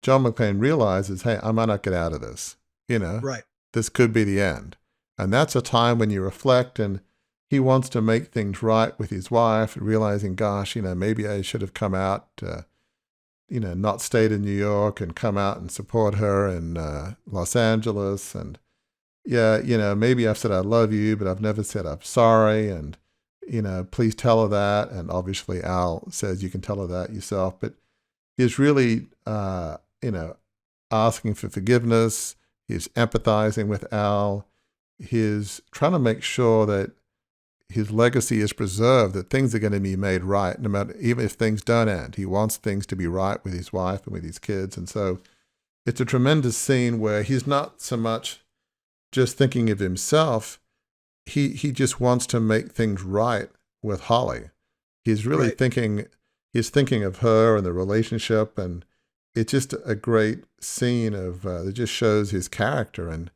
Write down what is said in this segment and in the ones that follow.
John McClane realizes, hey, I might not get out of this. You know, Right. this could be the end. And that's a time when you reflect, and he wants to make things right with his wife, realizing, gosh, maybe I should have come out, not stayed in New York and come out and support her in Los Angeles. And yeah, maybe I've said I love you, but I've never said I'm sorry. And, please tell her that. And obviously Al says you can tell her that yourself. But he's really, asking for forgiveness. He's empathizing with Al. He's trying to make sure that his legacy is preserved, that things are going to be made right, no matter, even if things don't end. He wants things to be right with his wife and with his kids. And so it's a tremendous scene where he's not so much just thinking of himself. He just wants to make things right with Holly. He's really Right. thinking of her and the relationship, and it's just a great scene of that just shows his character and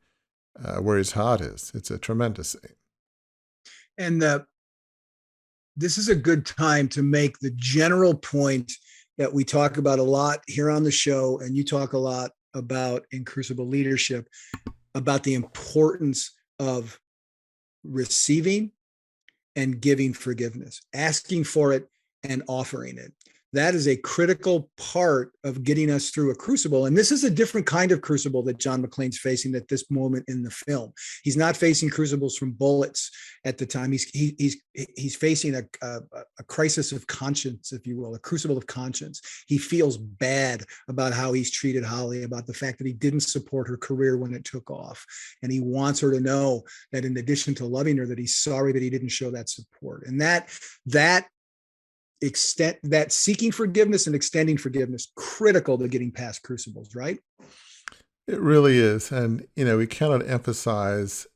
where his heart is. It's a tremendous scene. And this is a good time to make the general point that we talk about a lot here on the show, and you talk a lot about in Crucible Leadership, about the importance of receiving and giving forgiveness, asking for it and offering it. That is a critical part of getting us through a crucible. And this is a different kind of crucible that John McClane's facing at this moment in the film. He's not facing crucibles from bullets at the time. He's facing a crisis of conscience, if you will, a crucible of conscience. He feels bad about how he's treated Holly, about the fact that he didn't support her career when it took off. And he wants her to know that in addition to loving her, that he's sorry that he didn't show that support. And that extent, that seeking forgiveness and extending forgiveness, critical to getting past crucibles, right? It really is. And, we cannot emphasize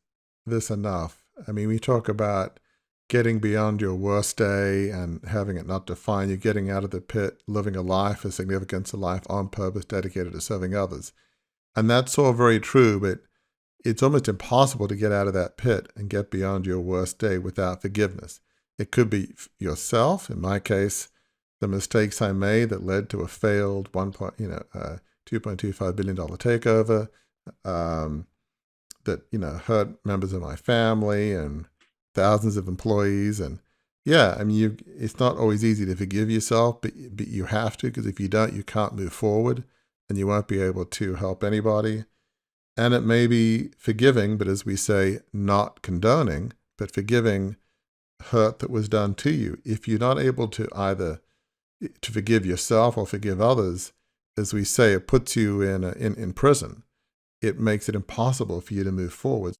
this enough. I mean, we talk about getting beyond your worst day and having it not define you, getting out of the pit, living a life of significance, a life on purpose, dedicated to serving others. And that's all very true, but it's almost impossible to get out of that pit and get beyond your worst day without forgiveness. It could be yourself. In my case, the mistakes I made that led to a failed $2.25 billion takeover, that, hurt members of my family and thousands of employees. And yeah, I mean, it's not always easy to forgive yourself, but you have to, because if you don't, you can't move forward and you won't be able to help anybody. And it may be forgiving, but as we say, not condoning, but forgiving hurt that was done to you. If you're not able to either to forgive yourself or forgive others, as we say, it puts you in prison. It makes it impossible for you to move forward.